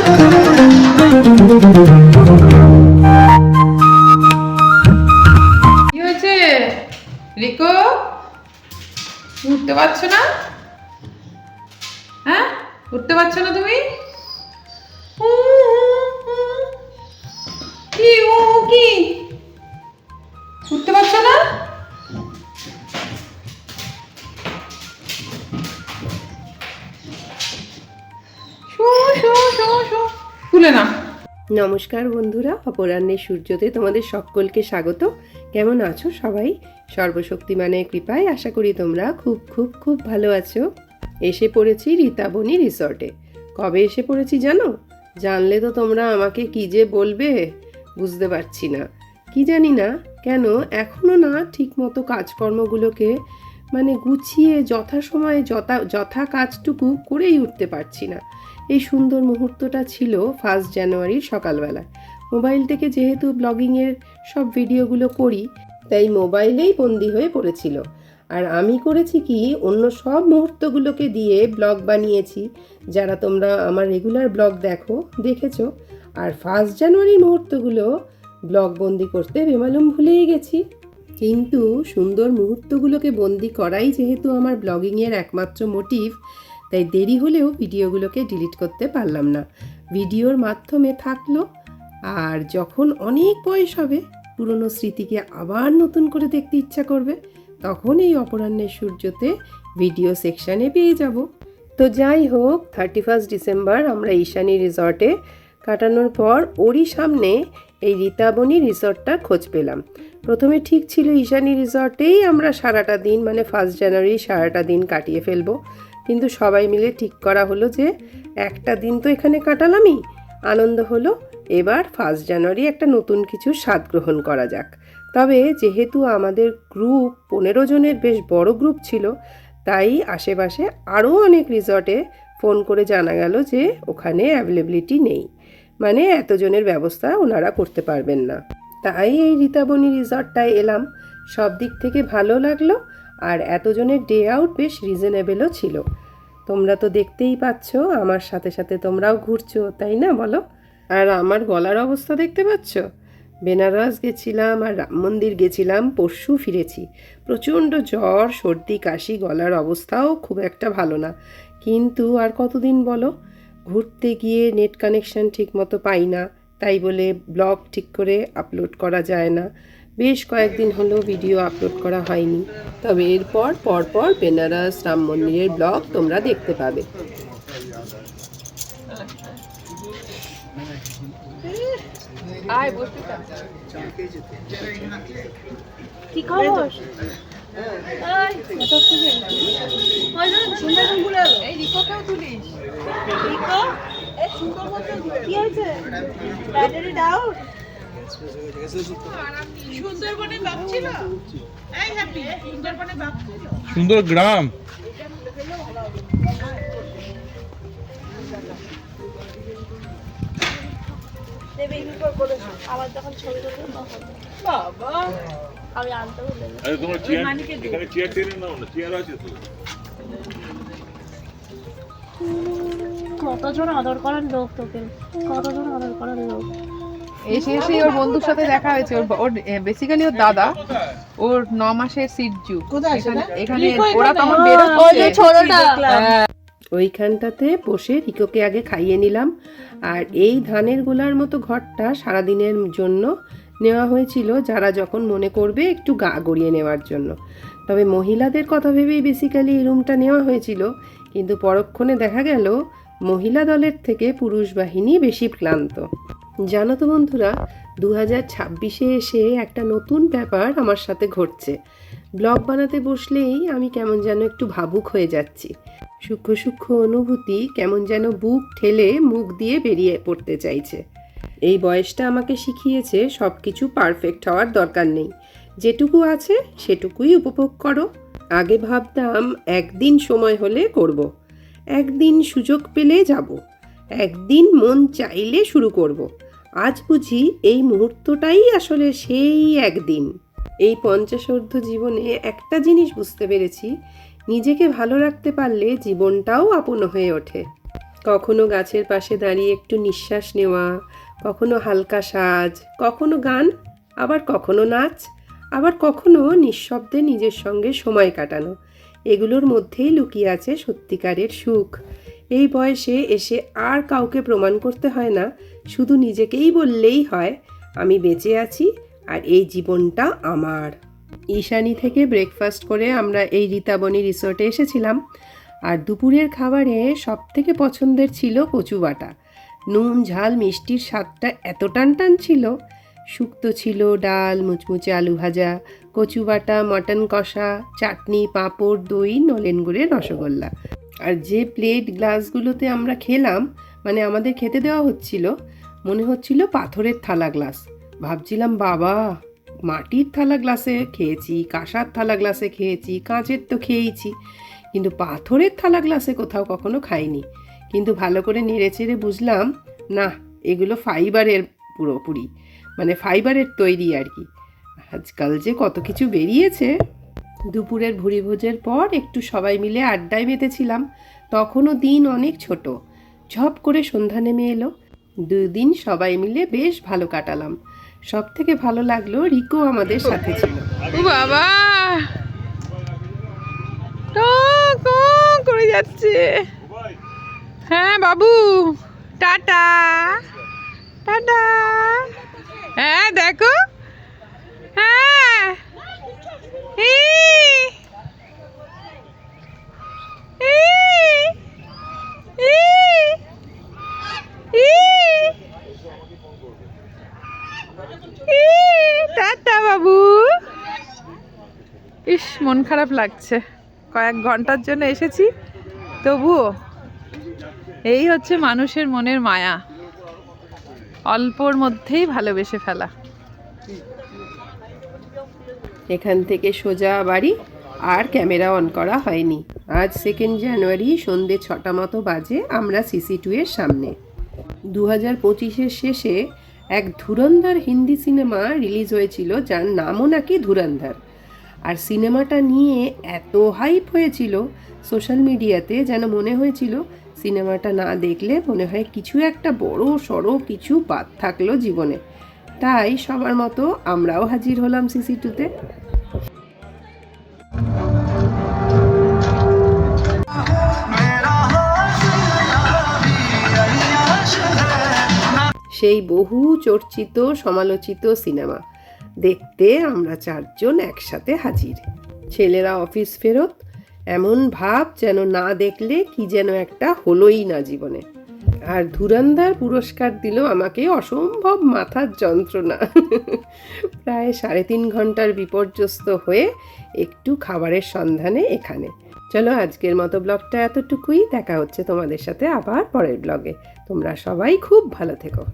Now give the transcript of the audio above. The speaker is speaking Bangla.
কি হয়েছে রিকো? উঠতে পারছো না? হ্যাঁ, উঠতে পারছো না তুমি? কি কি উঠতে পারছো না? তুলে না। নমস্কার বন্ধুরা, অপরাহ্নের সূর্যতে তোমাদের সকলকে স্বাগত। কেমন আছো সবাই? সর্বশক্তিমানের কৃপায় আশা করি তোমরা খুব খুব খুব ভালো আছো। এসে পড়েছি রীতাবনী রিসর্টে। কবে এসে পড়েছি জানো? জানলে তো তোমরা আমাকে কি যে বলবে বুঝতে পারছি না। কি জানি না কেন এখনও না ঠিক মতো কাজকর্মগুলোকে গুছিয়ে যথাসময়ে যথা কাজটুকু করেই উঠতে পারছি না। এই সুন্দর মুহূর্তটা ছিল 1 জানুয়ারির সকালবেলায়। মোবাইল থেকে যেহেতু ব্লগিংয়ের সব ভিডিওগুলো করি, তাই মোবাইলেই বন্দি হয়ে পড়েছিল। আর আমি করেছি কি, অন্য সব মুহূর্তগুলোকে দিয়ে ব্লগ বানিয়েছি। যারা তোমরা আমার রেগুলার ব্লগ দেখেছো। আর 1 জানুয়ারির মুহূর্তগুলো ব্লগ বন্দি করতে বেমালুম ভুলেই গেছি। কিন্তু সুন্দর মুহূর্তগুলোকে বন্দি করাই যেহেতু আমার ব্লগিংয়ের একমাত্র মোটিভ, তাই দেরি হলেও ভিডিওগুলোকে ডিলিট করতে পারলাম না। ভিডিওর মাধ্যমে থাকলো, আর যখন অনেক বয়স হবে, পুরনো স্মৃতিকে আবার নতুন করে দেখতে ইচ্ছা করবে, তখন এই অপরাহ্নের সূর্যতে ভিডিও সেকশানে পেয়ে যাব। তো যাই হোক, 31 ডিসেম্বর আমরা ঈশানী রিসর্টে কাটানোর পর ওরই সামনে এই রীতাবনী রিসর্টটা খোঁজ পেলাম। প্রথমে ঠিক ছিল ঈশানী রিসর্টেই আমরা সারাটা দিন 1 জানুয়ারি সারাটা দিন কাটিয়ে ফেলবো। কিন্তু সবাই মিলে ঠিক করা হলো যে একটা দিন তো এখানে কাটালামই, আনন্দ হলো, এবার 1 জানুয়ারি একটা নতুন কিছু স্বাদ গ্রহণ করা যাক। তবে যেহেতু আমাদের গ্রুপ 15 জনের বেশ বড় গ্রুপ ছিল, তাই আশেপাশে আরও অনেক রিসর্টে ফোন করে জানা গেল যে ওখানে অ্যাভেলেবিলিটি নেই, এতজনের ব্যবস্থা ওনারা করতে পারবেন না। তাই এই রীতাবনী রিসর্টটায় এলাম। সব দিক থেকে ভালো লাগলো, আর এতজনের ডে আউট বেশ রিজনেবলও ছিল। তোমরা তো দেখতেই পাচ্ছ, আমার সাথে সাথে তোমরাও ঘুরছো, তাই না বলো? আর আমার গলার অবস্থা দেখতে পাচ্ছ। বেনারস গেছিলাম আর রাম মন্দির গেছিলাম, পরশু ফিরেছি। প্রচণ্ড জ্বর, সর্দি, কাশি, গলার অবস্থাও খুব একটা ভালো না। কিন্তু আর কতদিন বলো? ঘুরতে গিয়ে নেট কানেকশান ঠিক মতো পাই না, তাই বলে ব্লগ ঠিক করে আপলোড করা যায় না। বেশ কয়েকদিন হলো ভিডিও আপলোড করা হয়নি। তবে এরপর পরপর বেনারস রাম মন্দিরের ব্লগ তোমরা দেখতে পাবে। কি খবর? এই রিকোকেও তুলিস। কি হয়েছে? Battery down? সুন্দরবনে ব্লগ ছিল। এই হ্যাপি সুন্দরবনে ব্লগ ছিল। সুন্দর গ্রাম। আবার যখন ছবি তুলবো তখন বাবা আমি আনতে ভুলে গেছি। আরে তোমার চেয়ার, এখানে চেয়ার টেনে নাও না, চেয়ার আছে তো। কতজন আদর করার লোক তোকে, কতজন আদর করার লোক। এসে ওর বন্ধুর সাথে দেখা হয়েছে। ওর বেসিক্যালি ওর দাদা, ওর 9 মাসের সিটজু। এখানে ওরা তখন বেরোচ্ছে। ওইখানটাতে বসে রিকোকে আগে খাইয়ে নিলাম। আর এই ধানের গোলার মতো ঘরটা সারাদিনের জন্য নেওয়া হয়েছিল, যারা যখন মনে করবে একটু গা গড়িয়ে নেওয়ার জন্য। তবে মহিলাদের কথা ভেবেই বেসিক্যালি এই রুমটা নেওয়া হয়েছিল, কিন্তু পরক্ষণে দেখা গেল মহিলা দলের থেকে পুরুষ বাহিনী বেশি ক্লান্ত। জানো তো বন্ধুরা, 2026-এ এসে একটা নতুন ব্যাপার আমার সাথে ঘটছে। ব্লগ বানাতে বসলেই আমি কেমন যেন একটু ভাবুক হয়ে যাচ্ছি। সূক্ষ্ম সূক্ষ্ম অনুভূতি কেমন যেন বুক ঠেলে মুখ দিয়ে বেরিয়ে পড়তে চাইছে। এই বয়সটা আমাকে শিখিয়েছে সব কিছু পারফেক্ট হওয়ার দরকার নেই, যেটুকু আছে সেটুকুই উপভোগ করো। আগে ভাবতাম একদিন সময় হলে করব, একদিন সুযোগ পেলে যাব, একদিন মন চাইলে শুরু করব। আজ বুঝি এই মুহূর্তটাই আসলে সেই একদিন। এই 50 জীবনে একটা জিনিস বুঝতে পেরেছি, নিজেকে ভালো রাখতে পারলে জীবনটাও আপন হয়ে ওঠে। কখনো গাছের পাশে দাঁড়িয়ে একটু নিঃশ্বাস নেওয়া, কখনো হালকা সাজ, কখনো গান, আবার কখনো নাচ, আবার কখনো নিঃশব্দে নিজের সঙ্গে সময় কাটানো। এগুলোর মধ্যেই লুকিয়ে আছে সত্যিকারের সুখ। এই বয়সে এসে আর কাউকে প্রমাণ করতে হয় না, শুধু নিজেকেই বললেই হয় আমি বেঁচে আছি আর এই জীবনটা আমার। ঈশানী থেকে ব্রেকফাস্ট করে আমরা এই রীতাবনী রিসোর্টে এসেছিলাম। আর দুপুরের খাবারে সবথেকে পছন্দের ছিল কচু বাটা। নুন ঝাল মিষ্টির স্বাদটা এত টানটান ছিল। শুক্তো ছিল, ডাল, মুচমুচে আলু ভাজা, কচু বাটা, মটন কষা, চাটনি, পাঁপড়, দই, নলেন গুড়ের রসগোল্লা। আর যে প্লেট গ্লাসগুলোতে আমরা খেলাম, মানে আমাদের খেতে দেওয়া হচ্ছিল, মনে হচ্ছিল পাথরের থালা গ্লাস। ভাবছিলাম বাবা, মাটির থালা গ্লাসে খেয়েছি, কাঁসার থালা গ্লাসে খেয়েছি, কাঁচের তো খেয়েইছি, কিন্তু পাথরের থালা গ্লাসে কোথাও কখনো খাইনি। কিন্তু ভালো করে নেড়েচেড়ে বুঝলাম না, এগুলো ফাইবারের পুরোপুরি, মানে ফাইবারের তৈরি আর কি। আজকাল যে কত কিছু বেরিয়েছে। দুপুরের ভুরিভোজের পর একটু সবাই মিলে আড্ডায় মেতেছিলাম। তখনও দিন অনেক ছোট। ঝপ করে সন্ধ্যা নেমে এলো। 2 দিন সবাই মিলে বেশ ভালো কাটালাম। সব থেকে ভালো লাগলো রিকো আমাদের সাথে ছিল। ও বাবা, করে যাচ্ছে। হ্যাঁ বাবু, টাটা টাটা। হ্যাঁ দেখো, হ্যাঁ টাটা বাবু। ইস, মন খারাপ লাগছে। কয়েক ঘন্টার জন্য এসেছি, তবুও এই হচ্ছে মানুষের মনের মায়া, অল্পর মধ্যেই ভালোবেসে ফেলা। এখান থেকে সোজা বাড়ি, আর ক্যামেরা অন করা হয়নি। আজ 2 জানুয়ারি সন্ধে 6টা মতো বাজে। আমরা CC2 এর সামনে। 2025-এর শেষে এক ধুরন্ধর হিন্দি সিনেমা রিলিজ হয়েছিল, যার নামও নাকি ধুরন্ধর। আর সিনেমাটা নিয়ে এত হাইপ হয়েছিল সোশ্যাল মিডিয়াতে, যেন মনে হয়েছিল সিনেমাটা না দেখলে মনে হয় কিছু একটা বড় সড়ো কিছু বাদ থাকলো জীবনে। তাই সবার মতো আমরাও হাজির হলাম CC2-তে। সেই বহু চর্চিত সমালোচিত সিনেমা দেখতে আমরা 4 জন একসাথে হাজির। ছেলেরা অফিস ফেরত, এমন ভাব যেন না দেখলে কি যেন একটা হলোই না জীবনে। আর ধুরন্ধর পুরস্কার দিল আমাকে অসম্ভব মাথার যন্ত্রণা। প্রায় 3.5 ঘন্টার বিপর্যস্ত হয়ে একটু খাবারের সন্ধানে এখানে। চলো, আজকের মতো ব্লগটা এতটুকুই। দেখা হচ্ছে তোমাদের সাথে আবার পরের ব্লগে। তোমরা সবাই খুব ভালো থেকো।